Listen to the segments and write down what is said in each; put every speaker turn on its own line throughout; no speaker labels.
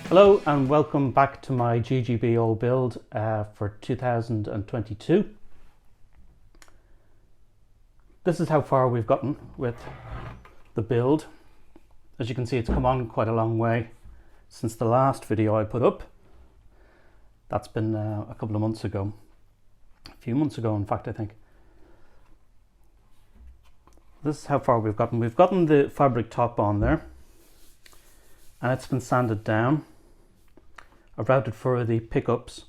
Hello and welcome back to my GGBO build for 2022. This is how far we've gotten with the build. As you can see, it's come on quite a long way since the last video I put up. That's been a couple of months ago, a few months ago in fact I think. This is how far we've gotten. We've gotten the fabric top on there and it's been sanded down. I've routed for the pickups.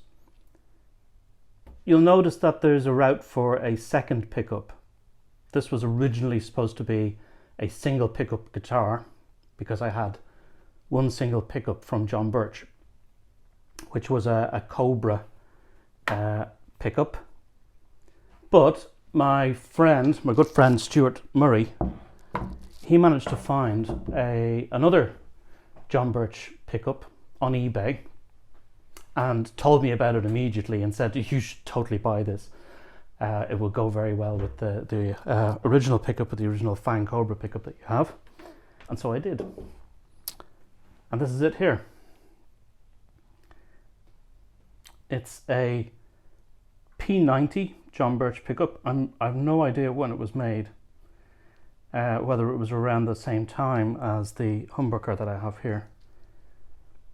You'll notice that there's a route for a second pickup. This was originally supposed to be a single pickup guitar because I had one single pickup from John Birch, which was a Cobra pickup. But my good friend Stuart Murray, he managed to find another John Birch pickup on eBay and told me about it immediately and said, you should totally buy this. It will go very well with the original pickup, with the original Fang Cobra pickup that you have. And so I did. And this is it here. It's a P90 John Birch pickup. I have no idea when it was made, whether it was around the same time as the humbucker that I have here.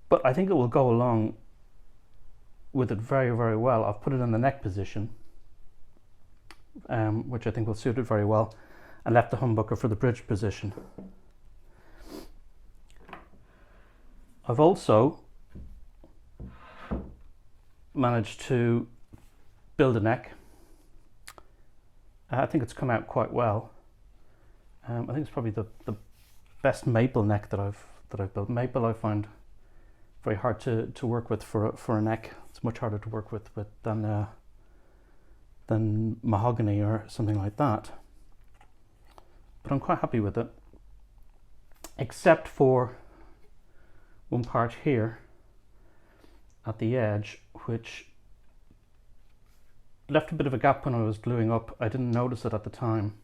But I think it will go along with it very, very well. I've put it in the neck position, which I think will suit it very well, and left the humbucker for the bridge position. I've also managed to build a neck. I think it's come out quite well. I think it's probably the best maple neck that I've built. Maple I find very hard to work with for a neck. It's much harder to work with than mahogany or something like that. But I'm quite happy with it, except for one part here at the edge, which left a bit of a gap when I was gluing up. I didn't notice it at the time,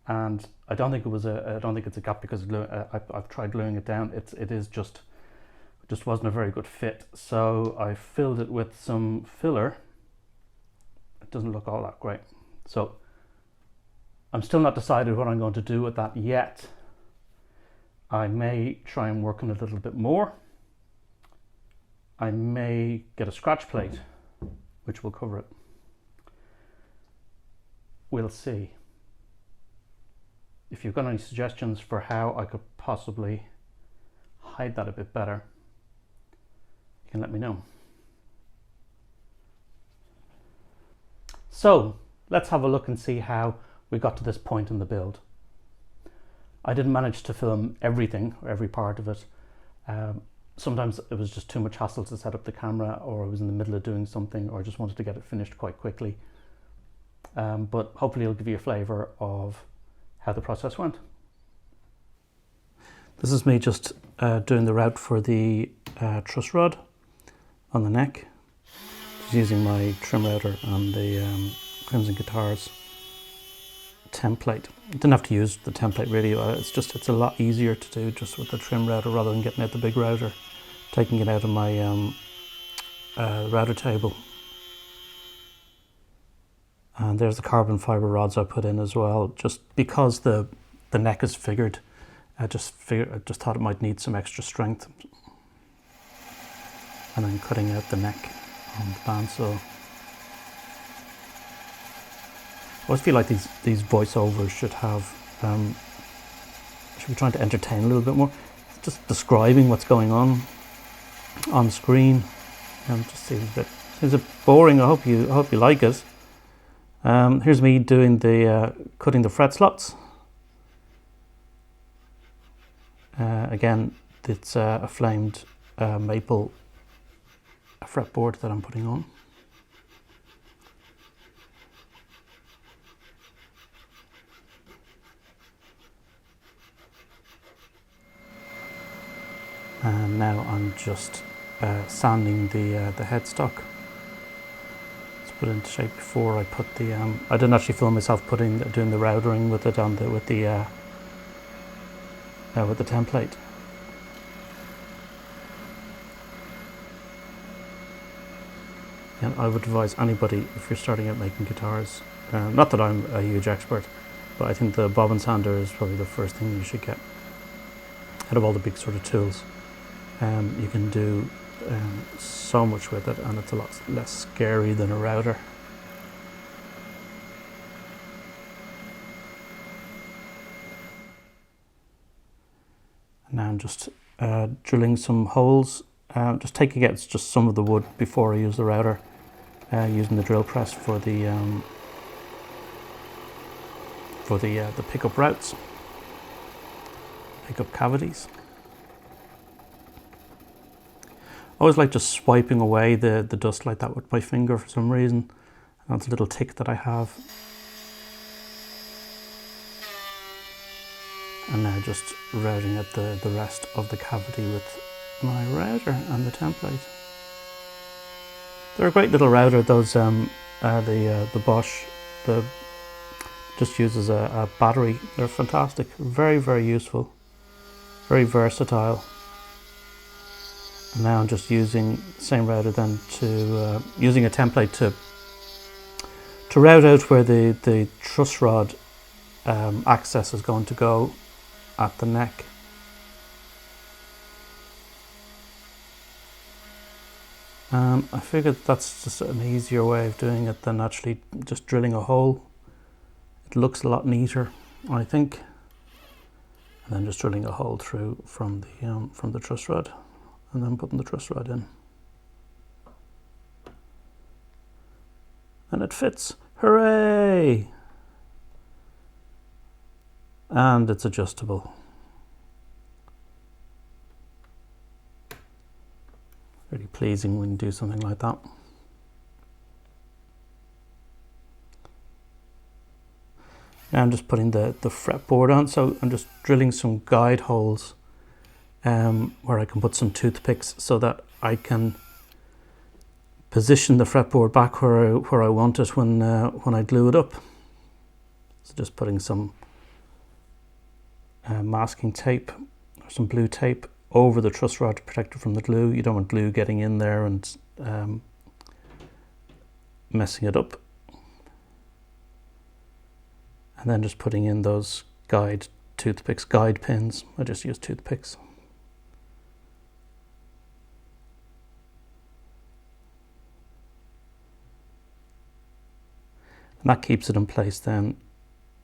and I don't think it's a gap because I've tried gluing it down. It is just wasn't a very good fit. So I filled it with some filler. It doesn't look all that great. So I'm still not decided what I'm going to do with that yet. I may try and work on it a little bit more. I may get a scratch plate which will cover it. We'll see. If you've got any suggestions for how I could possibly hide that a bit better, you can let me know. So let's have a look and see how we got to this point in the build. I didn't manage to film everything or every part of it. Sometimes it was just too much hassle to set up the camera, or I was in the middle of doing something, or I just wanted to get it finished quite quickly. But hopefully it'll give you a flavour of how the process went. This is me just doing the route for the truss rod on the neck, just using my trim router and the Crimson Guitars template. I didn't have to use the template really. It's a lot easier to do just with the trim router rather than getting out the big router, taking it out of my router table. And there's the carbon fiber rods I put in as well, just because the neck is figured. I just thought it might need some extra strength. And then cutting out the neck on the bandsaw. I always feel like these voiceovers should be trying to entertain a little bit more. Just describing what's going on screen. Just seems a bit boring. I hope you like it. Here's me doing the cutting the fret slots. Again, it's a flamed maple fretboard that I'm putting on. And now I'm just sanding the headstock. It's put into shape before I put the. I didn't actually film myself doing the routering with it with the template. again, I would advise anybody, if you're starting out making guitars, not that I'm a huge expert, but I think the bobbin sander is probably the first thing you should get. Out of all the big sort of tools, you can do so much with it, and it's a lot less scary than a router. And now I'm just drilling some holes, just taking out just some of the wood before I use the router, using the drill press for the pickup routes, pickup cavities. I always like just swiping away the dust like that with my finger for some reason. That's a little tick that I have. And now just routing out the rest of the cavity with my router and the template. They're a great little router, those the Bosch, just uses a battery. They're fantastic, very, very useful, very versatile. And now I'm just using the same router then to using a template to route out where the truss rod access is going to go at the neck. I figured that's just an easier way of doing it than actually just drilling a hole. It looks a lot neater, I think. And then just drilling a hole through from the truss rod, and then putting the truss rod in. And it fits. Hooray! And it's adjustable. Really pleasing when you do something like that. Now I'm just putting the fretboard on, so I'm just drilling some guide holes where I can put some toothpicks so that I can position the fretboard back where I want it when I glue it up. So just putting some masking tape or some blue tape over the truss rod to protect it from the glue. You don't want glue getting in there and messing it up. And then just putting in those guide toothpicks, guide pins. I just use toothpicks. And that keeps it in place then,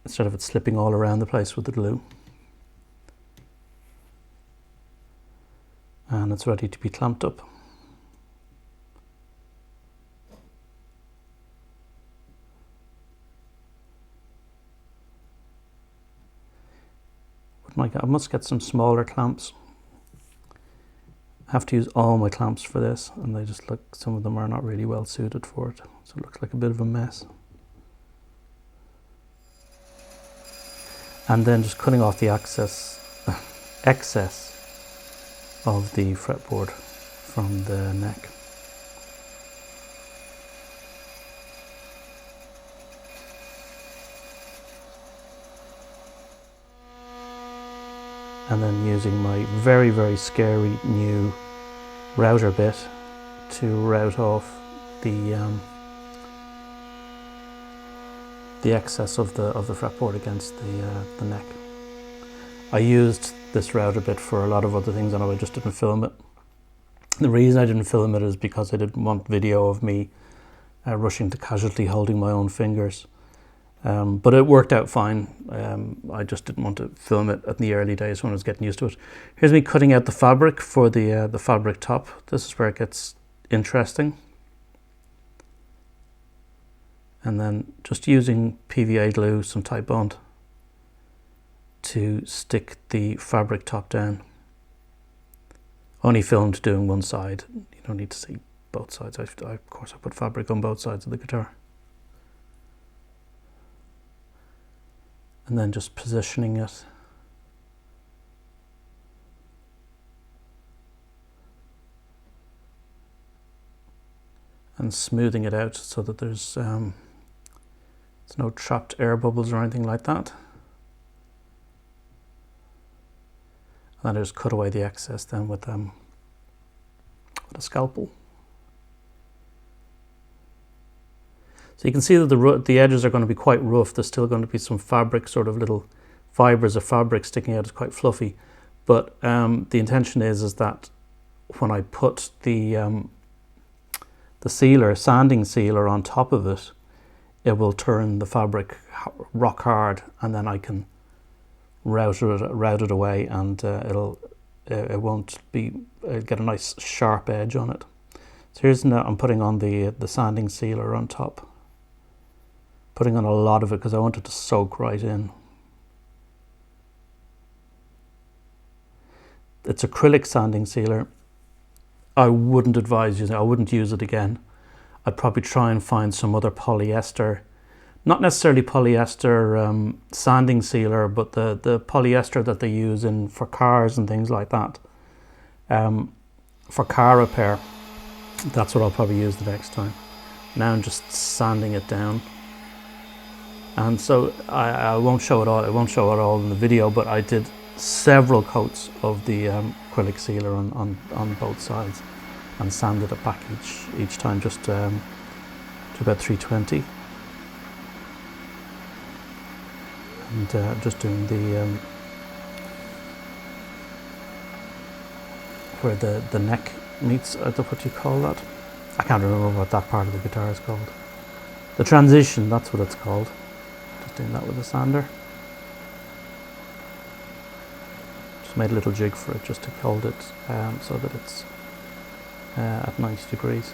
instead of it slipping all around the place with the glue. And it's ready to be clamped up. I must get some smaller clamps. I have to use all my clamps for this, and they just look, some of them are not really well suited for it, so it looks like a bit of a mess. And then just cutting off the excess of the fretboard from the neck. And then using my very, very scary new router bit to route off the excess of the fretboard against the neck. I used this router bit for a lot of other things and I just didn't film it. The reason I didn't film it is because I didn't want video of me rushing to casualty holding my own fingers. But it worked out fine. I just didn't want to film it at the early days when I was getting used to it. Here's me cutting out the fabric for the fabric top. This is where it gets interesting. And then just using PVA glue, some Tite Bond, to stick the fabric top down. Only filmed doing one side. You don't need to see both sides. Of course I put fabric on both sides of the guitar. And then just positioning it. And smoothing it out so that there's no trapped air bubbles or anything like that. And then I just cut away the excess then with a scalpel. So you can see that the edges are going to be quite rough. There's still going to be some fabric, sort of little fibers of fabric sticking out. It's quite fluffy. But the intention is that when I put the sealer, sanding sealer on top of it, it will turn the fabric rock hard, and then I can route it away, and it won't get a nice sharp edge on it. So here's now I'm putting on the sanding sealer on top, putting on a lot of it because I want it to soak right in. It's acrylic sanding sealer. I wouldn't advise using it. I wouldn't use it again. I'd probably try and find some other polyester, not necessarily polyester sanding sealer, but the polyester that they use for cars and things like that. For car repair, that's what I'll probably use the next time. Now I'm just sanding it down. And so I won't show it all. I won't show it all in the video, but I did several coats of the acrylic sealer on both sides, and sanded it back each time, just to about 320. And just doing the where the neck meets, I don't know what you call that. I can't remember what that part of the guitar is called. The transition, that's what it's called. Just doing that with a sander. Just made a little jig for it just to hold it so that it's at 90 degrees.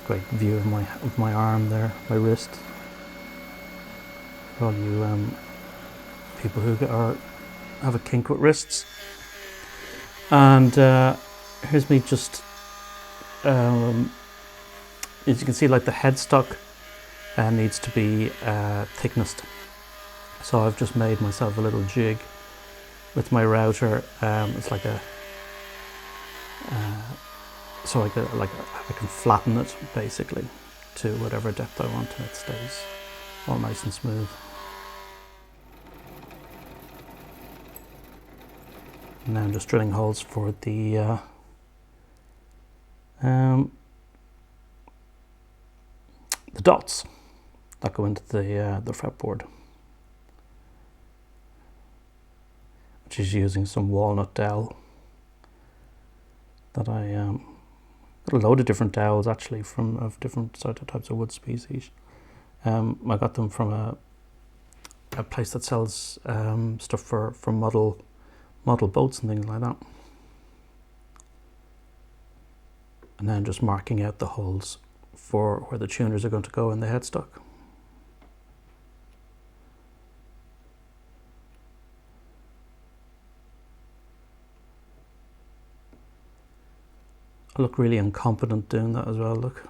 Great view of my arm there, my wrist. For all you people who have a kink with wrists. And here's me just, as you can see, like the headstock needs to be thicknessed. So I've just made myself a little jig with my router. It's like a so I can flatten it basically to whatever depth I want, and it stays all nice and smooth. And now I'm just drilling holes for the dots that go into the fretboard, which is using some walnut dowel that I got a load of different dowels actually of different types of wood species. I got them from a place that sells stuff for model boats and things like that. And then just marking out the holes for where the tuners are going to go in the headstock. I look really incompetent doing that as well, look.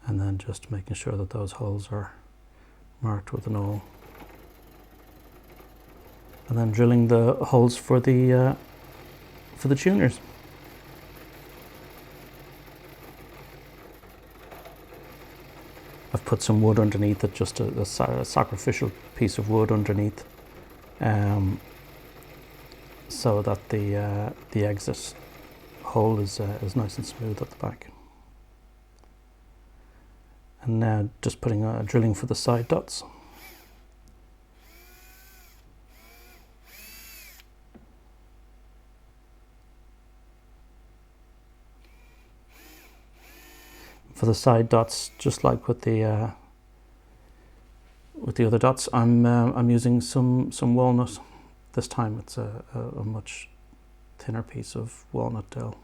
And then just making sure that those holes are marked with an awl. And then drilling the holes for the tuners. I've put some wood underneath it, just a sacrificial piece of wood underneath, so that the exit hole is nice and smooth at the back. And now just putting drilling for the side dots. For the side dots, just like with the other dots, I'm using some walnut. This time it's a much thinner piece of walnut dowel.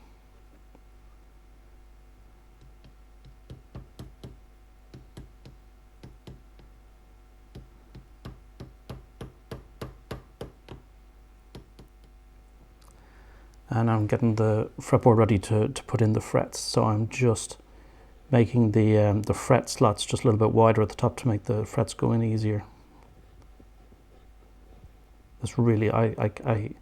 And I'm getting the fretboard ready to put in the frets, so I'm just making the fret slots just a little bit wider at the top to make the frets go in easier. That's really, I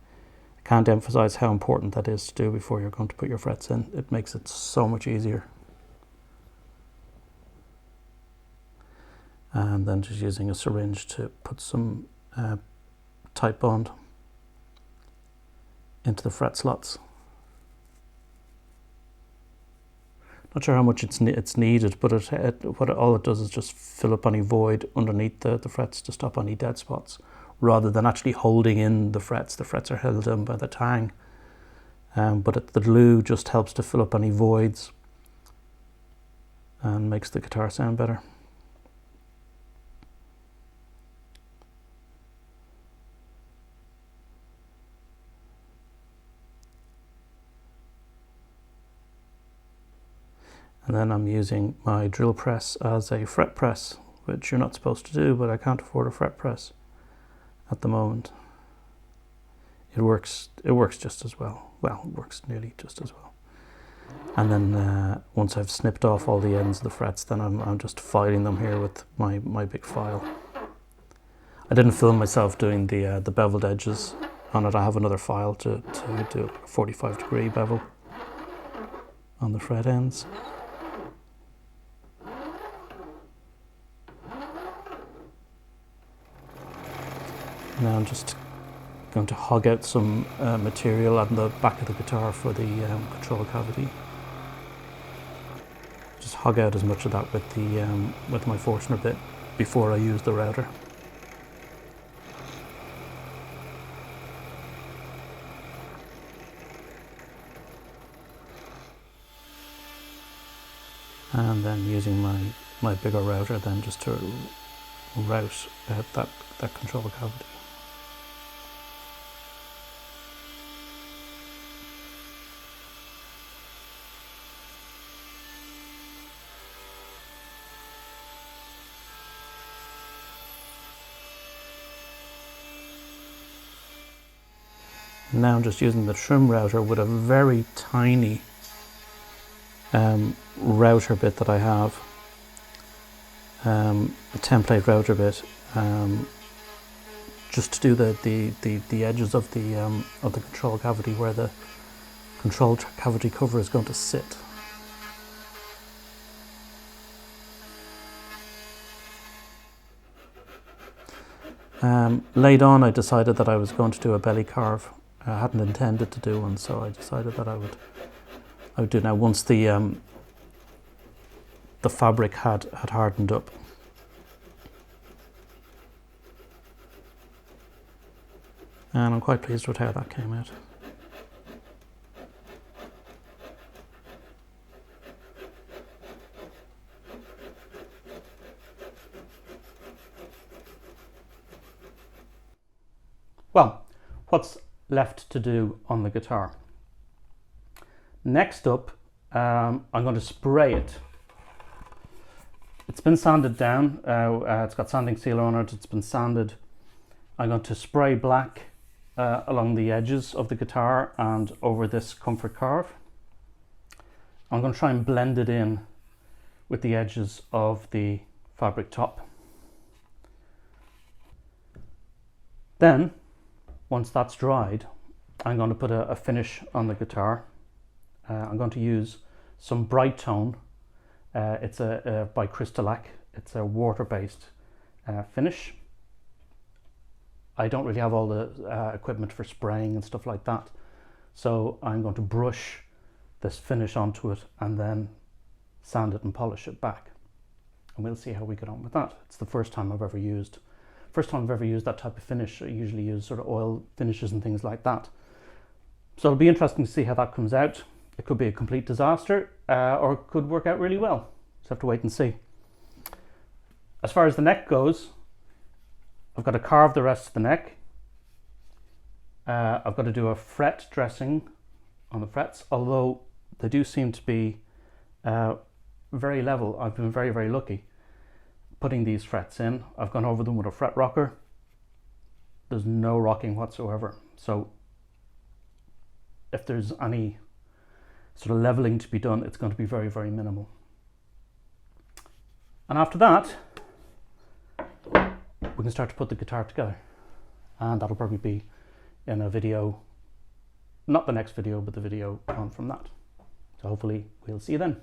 can't emphasize how important that is to do before you're going to put your frets in. It makes it so much easier. And then just using a syringe to put some tight bond into the fret slots. Not sure how much it's needed, but all it does is just fill up any void underneath the frets to stop any dead spots, rather than actually holding in the frets. The frets are held in by the tang, but the glue just helps to fill up any voids and makes the guitar sound better. And then I'm using my drill press as a fret press, which you're not supposed to do, but I can't afford a fret press at the moment. It works just as well. Well, it works nearly just as well. And then once I've snipped off all the ends of the frets, then I'm just filing them here with my big file. I didn't film myself doing the beveled edges on it. I have another file to do a 45-degree bevel on the fret ends. Now I'm just going to hog out some material on the back of the guitar for the control cavity. Just hog out as much of that with my Forstner bit before I use the router. And then using my bigger router then just to route that control cavity. Now I'm just using the trim router with a very tiny router bit that I have, a template router bit, just to do the edges of the control cavity where the control cavity cover is going to sit. Later on I decided that I was going to do a belly carve. I hadn't intended to do one, so I decided that I would do now once the fabric had hardened up. And I'm quite pleased with how that came out. Well, what's left to do on the guitar? Next up, I'm going to spray it. It's been sanded down. It's got sanding sealer on it. It's been sanded. I'm going to spray black along the edges of the guitar and over this comfort carve. I'm going to try and blend it in with the edges of the fabric top. Then, once that's dried, I'm going to put a finish on the guitar. I'm going to use some Bright Tone. It's by Crystalac. It's a water-based finish. I don't really have all the equipment for spraying and stuff like that, so I'm going to brush this finish onto it and then sand it and polish it back, and we'll see how we get on with that. It's the first time I've ever used that type of finish. I usually use sort of oil finishes and things like that, so it'll be interesting to see how that comes out. It could be a complete disaster, or it could work out really well. Just have to wait and see. As far as the neck goes, I've got to carve the rest of the neck. I've got to do a fret dressing on the frets, although they do seem to be very level. I've been very, very lucky putting these frets in. I've gone over them with a fret rocker. There's no rocking whatsoever. So if there's any sort of leveling to be done, it's going to be very, very minimal. And after that, we can start to put the guitar together, and that'll probably be in a video, not the next video, but the video on from that. So hopefully we'll see you then.